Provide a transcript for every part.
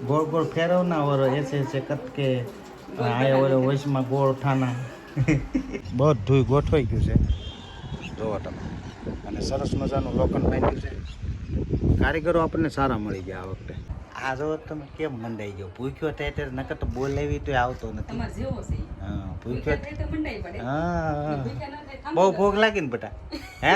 गोल गोल फेरवना और ऐसे ऐसे कटके आए और वैश में गोल ठाना બધું ગોઠવાઈ ગયું છે જોવો તમે અને સરસ મજાનું લોખંડ બાંધ્યું છે કારીગરો આપણને સારા મળી ગયા આ વખતે આ જો તમે કેમ મંડાઈ ગયો ભૂખ્યો ટેટર નકર તો બોલાવી તો આવતો નથી હા ભૂખ્યો હા બહુ ભૂખ લાગી ને બેટા હે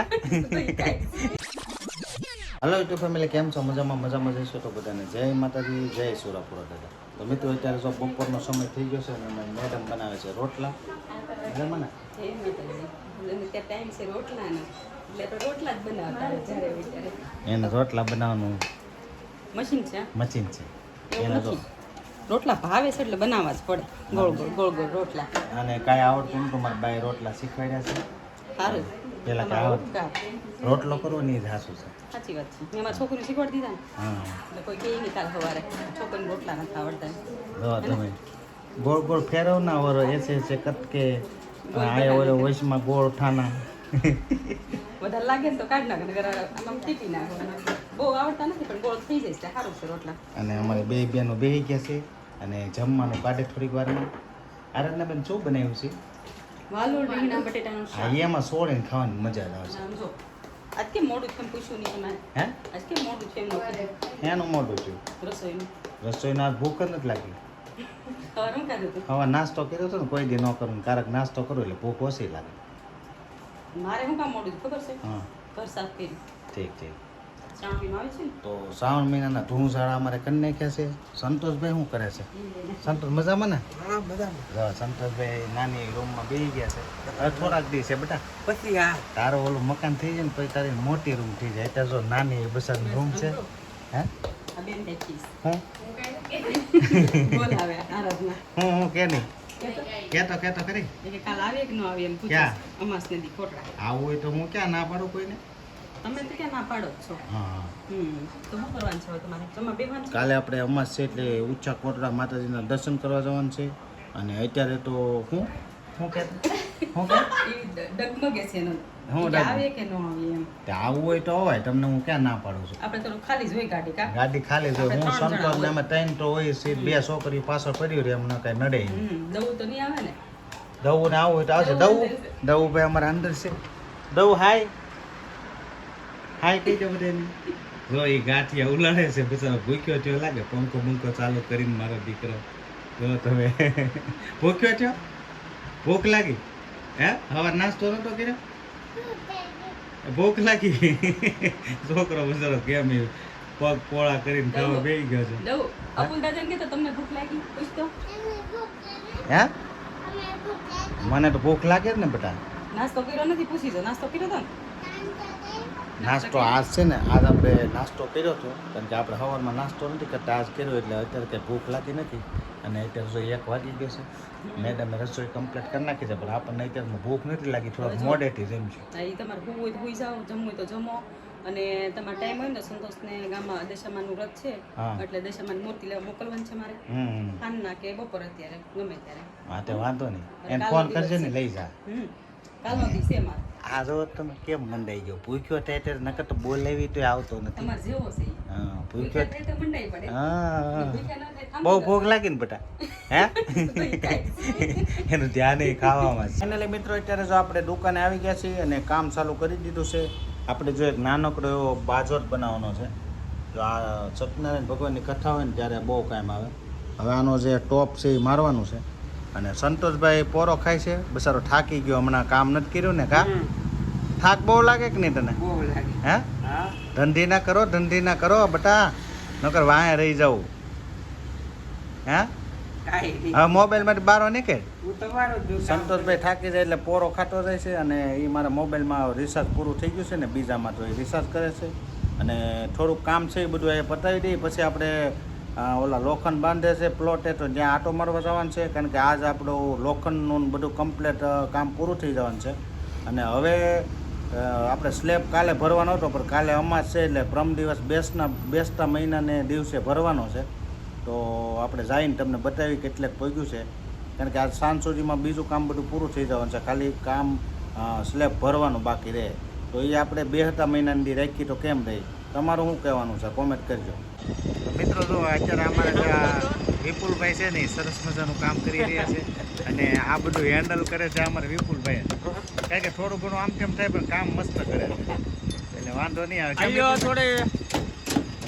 હલો યુટ્યુબ ફેમિલી કેમ છો મજામાં જઈશું તો બધાને જય માતાજી જય સુરાપુરા દાદા તો મિત્રો અત્યારે જો બપોરનો સમય થઈ ગયો છે અને મેડમ બનાવે છે રોટલા મજામાં ને એને રોટલા બનાવવાનું મશીન છે એને તો રોટલા ભાવે છે એટલે બનાવવા જ પડે ગોળ ગોળ રોટલા અને કાંઈ આવડતું નતું મારા બાઈ રોટલા શીખવાડ્યા છે સારું પેલા કાંઈ આવડતું રોટલો કરવો નહીં જ હાસું છે સાચી વાત છે મેં મારા છોકરીને શીખવાડી દીધા ને હા એટલે કોઈ કહે નહીં કાલ સવારે છોકરીને રોટલા નથી આવડતા જો તમે ગોળ ગોળ ફેરવના और ऐसे ऐसे कटके आए और वैश में गोल ठाना વધારે લાગે ને તો કાઢ નાખે નકર આમ ટીપી નાખો બહુ આવડતા નથી પણ ગોળ થઈ જાય છે સારું છે રોટલા અને અમારી બે બહેનો બેસી ગયા છે અને જમવાનું કાઢે થોડીક વારમાં આરાધના બેન શું બનાવ્યું છે વાલોળ રીંગણા બટેટાનું શાક હા એમાં સોળીને ખાવાની મજા જ આવશે આમ જો આજ કેમ મોડું છે એમ પૂછ્યું નહીં તમારે હે આજ કેમ મોડું છે એમ એનું મોઢું છું રસોઈનું રસોઈના ભૂખ જ નથી લાગી સવાર શું ખાધું હતું હવે નાસ્તો કર્યો હતો ને કોઈ દી ન કરું કારક નાસ્તો કરું એટલે ભૂખ ઓછી લાગે મારે શું કામ મોડું ખબર છે હા ઘર સાફ કર્યું ઠીક શ્રાવણ આવે છે ને તો શ્રાવણ મહિનાના ધૂણઝાડા અમારે કરી નાખ્યા છે સંતોષભાઈ શું કરે છે સંતોષ મજામાં ને હા સંતોષભાઈ નાની રૂમમાં બેસી ગયા છે હવે થોડાક દી છે બેટા પછી આ તારો ઓલું મકાન થઈ જાય ને પછી તારી મોટી રૂમ થઈ જાય અત્યારે જો નાની બસાની રૂમ છે હે આ બેન દેખીશ હું બોલાવે આરાધના હું કે નહીં કેતો ખરી કે કાલ આવે કે ન આવે એમ ક્યાં? પૂછે અમાસ ને દી ખોટડા આવું હોય તો હું ક્યાં ના પાડું કોઈને તમે તો ક્યાં ના પાડો જ છો હા તો શું કરવાનું છે હવે તમારે જમા બેવાનું છે કાલે આપણે અમાસ છે એટલે ઊંચા કોટડા માતાજીના દર્શન કરવા જવાનું છે અને અત્યારે તો હું કે એ ડગમગે છે એનો હું કે આવે કે ન આવે એમ તે આવું હોય તો હોય તમને હું ક્યાં ના પાડું છું આપણે તો ખાલી જ હોય ગાડી કા ગાડી ખાલી છે આપણે હું ત્રણ જણા સંતોષ ને હોય. એમાં ત્રણ તો હોય છે બે છોકરી પાછળ પડ્યું રે એમને કઈ નડે નહીં. દવું તો નહીં આવે ને દવું ને આવું હોય તો આવશે દવું દવું દવું ભાઈ અમારા અંદર છે દવું હાય કઈ દે બધે જો એ ગાંઠિયા ઉલાડે છે બિચારો ભૂખ્યો થયો લાગે પંખો બંખો ચાલુ કરીને મારો દીકરો જો તમે ભૂખ્યો થયો ભૂખ લાગી હે હવે નાસ્તો નતો કર્યો ભૂખ લાગી છોકરો બિચારો કેમ એ પગ પોળા કરીને ખાવા બેસી ગયો છે દવું અપુલ દાદાને કે તો તમને ભૂખ લાગી પૂછતો હે મને તો ભૂખ લાગે જ ને બેટા નાસ્તો કર્યો નથી પૂછી જો નાસ્તો કર્યો તો ને નાસ્તો આજ છે ને આજ આપણે નાસ્તો કર્યો હતો કારણ કે આપણે સવારમાં નાસ્તો નથી કરતા આજ કર્યો એટલે અત્યારે કંઈ ભૂખ લાગી નથી અને અત્યારે જો 1 વાગી ગયો છે મેડમે રસોઈ કમ્પ્લીટ કરી નાખી છે પણ આપણને અત્યારે ભૂખ નથી લાગી થોડાક મોડેથી જેમ છે હા, એ તમારે હું હોય તો હોઈ જાઓ જમવું હોય તો જમો અને તમારે ટાઈમ હોય ને સંતોષને ગામમાં દશામાનું વ્રત છે હા. એટલે દશામાની મૂર્તિ લેવા મોકલવાની છે મારે ખાનના કે બપોર અત્યારે ગમે ત્યારે હા તે વાંધો નહીં એને ફોન કરજે ને લઈ જા કાલનો દિવસ છે મારે આ જો તમે કેમ મંડાઈ ગયો ભૂખ્યો ટેટર નકર તો બોલાવી તો આવતો નથી તમારે જેવો છે ઈ. હા ભૂખ્યા ભૂખ્યો થાય તો મંડાઈ પડે હા ભૂખ્યા ન થાય થાંભી બહુ જાઓ. ભૂખ લાગી ને બેટા હે એનું ધ્યાન એ ખાવામાં છે ફાઇનલી મિત્રો અત્યારે જો આપણે દુકાને આવી ગયા છીએ અને કામ ચાલુ કરી દીધું છે આપણે જો એક નાનકડો એવો બાજોટ બનાવવાનો છે જો આ સત્યનારાયણ ભગવાનની કથા હોય ને ત્યારે બહુ કામ આવે હવે આનો જે ટોપ છે એ મારવાનું છે અને સંતોષભાઈ પોરો ખાય છે બસારો થાકી ગયો હમણાં કામ નથી કર્યું ને કા થાક બહુ લાગે કે નહીં તને બહુ લાગે હે હા ધંધી ના કરો બટા નકર વાંહે રહી જાઉં હે કાંઈ નહીં હવે મોબાઈલમાંથી બારો નીકળ હું તમારો જ જોતા સંતોષભાઈ થાકી જાય એટલે પોરો ખાતો જાય છે અને એ મારા મોબાઈલમાં રિચાર્જ પૂરું થઈ ગયું છે ને બીજામાં તો એ રિચાર્જ કરે છે અને થોડુંક કામ છે એ બધું એ પતાવી દઈએ પછી આપણે ઓલા લોખંડ બાંધે છે પ્લોટે તો જ્યાં આટો મારવા જવાનું છે કારણ કે આજ આપણું લોખંડનું ને બધું કમ્પ્લીટ કામ પૂરું થઈ જવાનું છે અને હવે આપણે સ્લેબ કાલે ભરવાનો હતો પણ કાલે અમાસ છે એટલે પ્રમ દિવસ બેસતા મહિનાને દિવસે ભરવાનો છે તો આપણે જઈને તમને બતાવી કેટલેક પહોંચ્યું છે કારણ કે આજ સાંજ સુધીમાં બીજું કામ બધું પૂરું થઈ જવાનું છે ખાલી કામ સ્લેબ ભરવાનું બાકી રહે તો એ આપણે બેસતા મહિનાની દી રાખી તો કેમ રહી તમારું શું કહેવાનું છે કોમેન્ટ કરજો મિત્રો જો અત્યારે અમારે જે આ વિપુલભાઈ છે ને એ સરસ મજાનું કામ કરી રહ્યા છે અને આ બધું હેન્ડલ કરે છે અમારે વિપુલભાઈ. કારણ કે થોડું ઘણું આમ તેમ થાય પણ કામ મસ્ત કરે છે એટલે વાંધો નહીં આવે.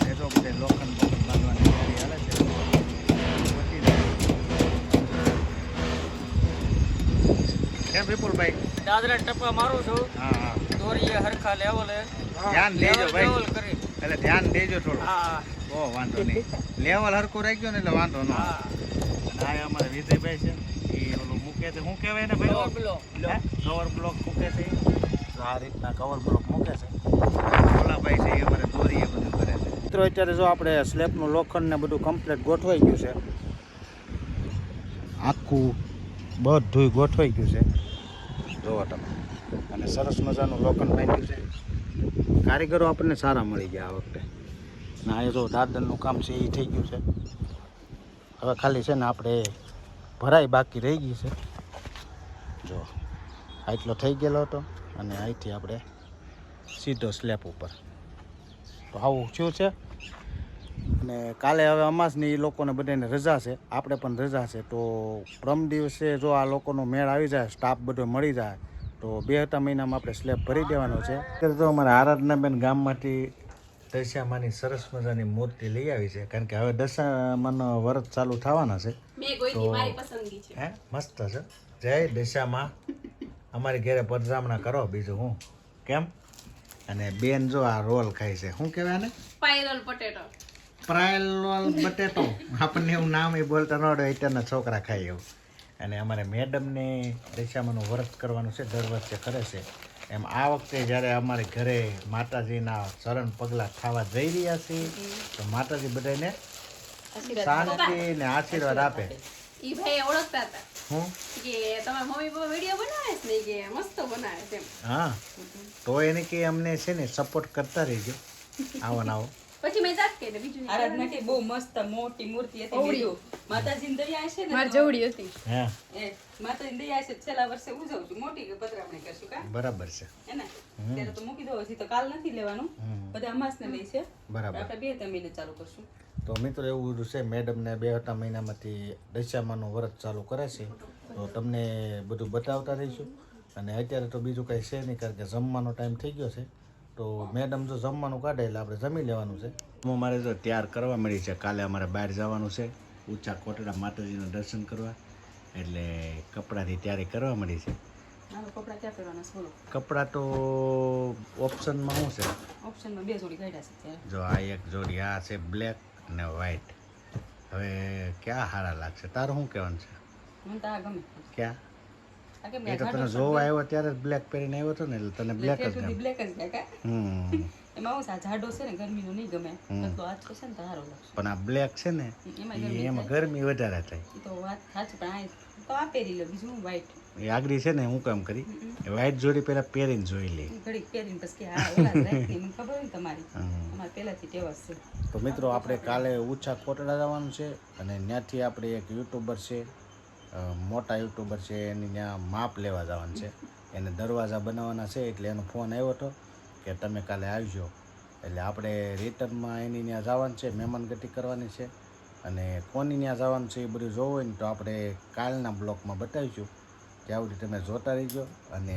એ તો બધે લોખંડ બાંધવાની તૈયારી હાલે છે. કેમ વિપુલભાઈ? દાદરા ટપા મારું છું. હા હા, દોરીએ હરખા લેવલે ધ્યાન દેજો ભાઈ. લેવલ કરી. એટલે ધ્યાન દેજો થોડું. હા ઓ વાંધો નહીં, લેવલ હરખું રાખ્યો ને એટલે વાંધો ન આવે. હા આ અમારા વિજયભાઈ છે એ ઓલું મૂકે છે, શું કહેવાય ને ભાઈ? પેલો કવર બ્લોક મૂકે છે. તો આ રીતના કવર બ્લોક મૂકે છે. ઓલાભાઈ છે એ અમારે દોરી એ બધું કરે છે. મિત્રો અત્યારે જો આપણે સ્લેબનું લોખંડ ને બધું કમ્પ્લીટ ગોઠવાઈ ગયું છે. આખું બધું ગોઠવાઈ ગયું છે જોવો તમે. અને સરસ મજાનું લોખંડ બાંધ્યું છે. કારીગરો આપણને સારા મળી ગયા આ વખતે. ના એ જો દાદરનું કામ છે એ થઈ ગયું છે. હવે ખાલી છે ને આપણે ભરાઈ બાકી રહી ગઈ છે. જો આટલો થઈ ગયેલો હતો અને અહીંથી આપણે સીધો સ્લેબ ઉપર. તો આવું શું છે. અને કાલે હવે અમાસની એ લોકોને બધાને રજા છે, આપણે પણ રજા છે. તો પ્રમ દિવસે જો આ લોકોનો મેળ આવી જાય, સ્ટાફ બધો મળી જાય તો 2 મહિનામાં આપણે સ્લેબ ભરી દેવાનો છે. અત્યારે તો અમારા આરાધનાબેન ગામમાંથી દશામાની સરસ મજાની મૂર્તિ લઈ આવી છે. કારણ કે હવે દશામાનો વ્રત ચાલુ થવાના છે. તો હે મસ્ત છે. જય દશામાં, અમારી ઘરે પધરામણા કરો બીજું હું કેમ. અને બેન જો આ રોલ ખાય છે, શું કહેવાય ને? Spiral potato. પ્રાયલ બટેટો. આપણને એવું નામ એ બોલતા ન આવડે, અત્યારના છોકરા ખાય એવું. અને અમારે મેડમને દશામાનું વ્રત કરવાનું છે, દર વર્ષે કરે છે. એમ આ વખતે જ્યારે અમારે ઘરે માતાજીના ચરણ પગલાં થવા જઈ રહ્યા છીએ તો માતાજી બધાને શાંતિ ને આશીર્વાદ આપે. ઈ ભાઈ ઓળખતા હતા હું કે તમારા મમ્મી પપ્પા વિડીયો બનાવે છે ને કે મસ્ત બનાવે છે એમ. હા, તો એને કે અમને છે ને સપોર્ટ કરતા રહીજો. આવો ને આવો. પછી મેં જાત કે બીજું આરાધના કે બહુ મસ્ત મોટી મૂર્તિ હતી. બીજું માતાજીની દયા હશે ને માર તો- જવડી હતી. હે એ માતાજીની દયા હશે તો છેલ્લા વર્ષે ઉજવશું, મોટી પધરામણી કરશું કા બરાબર છે. હે ને. ત્યારે તો મૂકી દો, હજી તો કાલ નથી લેવાનું, બધા અમાસને લઈ છે. બરાબર. આપણે 2 મહિને ચાલુ કરશું. તો મિત્રો એવું બધું છે. મેડમને 2 મહિનામાંથી દશામાનું વ્રત ચાલુ કરે છે તો તમને બધું બતાવતા રહીશું. અને અત્યારે તો બીજું કંઈ છે નહીં, કારણ કે જમવાનો ટાઈમ થઈ ગયો છે. તો મેડમ જો જમવાનું કાઢે એટલે આપણે જમી લેવાનું છે. હું મારે જો તૈયાર કરવા મળી છે. કાલે અમારે બહાર જવાનું છે ઊંચા કોટડા માતાજીના દર્શન કરવા, એટલે કપડાની તૈયારી કરવા મળી છે. મારો કપડાં ક્યાં પહેરવાના છે બોલો? કપડાં તો ઓપ્શનમાં શું છે? ઓપ્શનમાં 2 જોડી કાઢ્યા છે ત્યારે. જો આ એક જોડી આ છે બ્લેક અને વ્હાઈટ. હવે ક્યાં સારા લાગશે? તારું શું કહેવાનું છે? મને તો આ ગમે. ક્યાં? આ કેમ એ તો તને જોવા આવ્યો ત્યારે જ બ્લેક પહેરીને આવ્યો હતો ને એટલે તને બ્લેક જ ગમે. બ્લેક જ ગયા કા. એમાં હું આ જાડો છે ને ગરમીનો નહીં ગમે, એટલો આછો છે ને તો સારો લાગશે. પણ આ બ્લેક છે ને એમાં ગરમી વધારે થાય. એ તો વાત સાચી, પણ આ તો આ પહેરી લો, બીજું હું વ્હાઈટ એ આગળ છે ને હું કામ કરી વ્હાઈટ જોડી પેલા પહેરીને જોઈ લે. ઘડી પહેરીને પછી કે આ ઓલા જ રાખતી, મને ખબર હોય ને તમારી, અમારે પહેલાથી ટેવ જ છે. તો મિત્રો આપણે કાલે ઊંચા કોટડા જવાનું છે અને ત્યાંથી આપણે એક યુટ્યુબર છે, મોટા યુટ્યુબર છે, એની ત્યાં માપ લેવા જવાનું છે. એને દરવાજા બનાવવાના છે એટલે એનો ફોન આવ્યો હતો કે તમે કાલે આવજો. એટલે આપણે રિટર્નમાં એની ત્યાં જવાનું છે, મહેમાનગતિ કરવાની છે. અને કોની ત્યાં જવાનું છે એ બધું જોવું હોય ને તો આપણે કાલના બ્લોગમાં બતાવીશું. ત્યાં સુધી તમે જોતા રહીજો. અને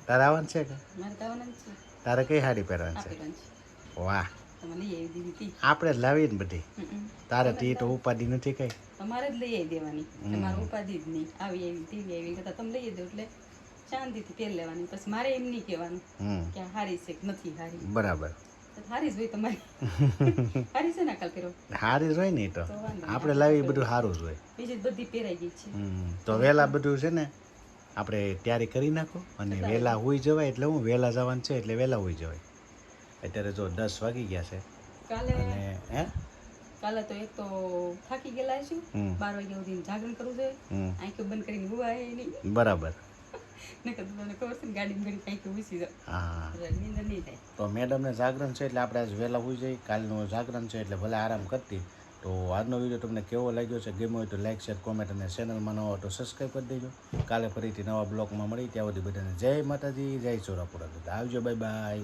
તારે આવવાનું છે કે? મારે તો આવવાનું જ છે. તારે કઈ સાડી પહેરવાની આ છે? પહેરવાની છે. વાહ, તમે લઈ આવી દીધી હતી. આપણે જ લાવીએ ને બધી. તારે તી તો ઉપાધિ નથી કઈ. તમારે જ લઈ આવી દેવાની, તમારે ઉપાધિ જ નહીં. આવી આવી તેવી આવી કરતા તમે લઈ દો એટલે શાંતિથી પહેર લેવાની. પછી મારે એમ નહીં કહેવાનું કે આ હારી છે કે નથી હારી. બરાબર, તો હારી જ હોય તમારી. હારી છે ને કાલ પહેરો સારી જ હોય ને. ઈ તો આપણે લાવી બધું સારું જ હોય. બીજી જ બધી પહેરાઈ ગઈ છે. તો વહેલા બધું છે ને આપણે તૈયારી કરી નાખો અને વહેલા હોઈ જવાય. એટલે હું વહેલા જવાનું છે એટલે વહેલા હોઈ જવાય. અત્યારે જો 10 વાગી ગયા છે કાલે અને હે કાલે તો એક તો થાકી ગયેલા છું, 12 વાગ્યા સુધી જાગરણ કરવું જોઈએ. આંખો બંધ કરીને ઉભા નહીં. બરાબર. નકર તો તમને ખબર છે ને ગાડી ઘડી આંખો ઉસી જાય, હા, એટલે નીંદર નહીં થાય. તો મેડમને જાગરણ છે એટલે આપણે આજ વહેલા હોઈ જઈએ. કાલનું જાગરણ છે એટલે ભલે આરામ કરતી. તો આજનો વિડીયો તમને કેવો લાગ્યો છે? ગમ્યો હોય તો લાઈક, શેર, કોમેન્ટ અને ચેનલમાં નવો હોય તો સબસ્ક્રાઈબ કરી દેજો. કાલે ફરીથી નવા બ્લોગમાં મળી. ત્યાં સુધી બધાને જય માતાજી, જય ચોરાપુરા. આવજો, બાય બાય.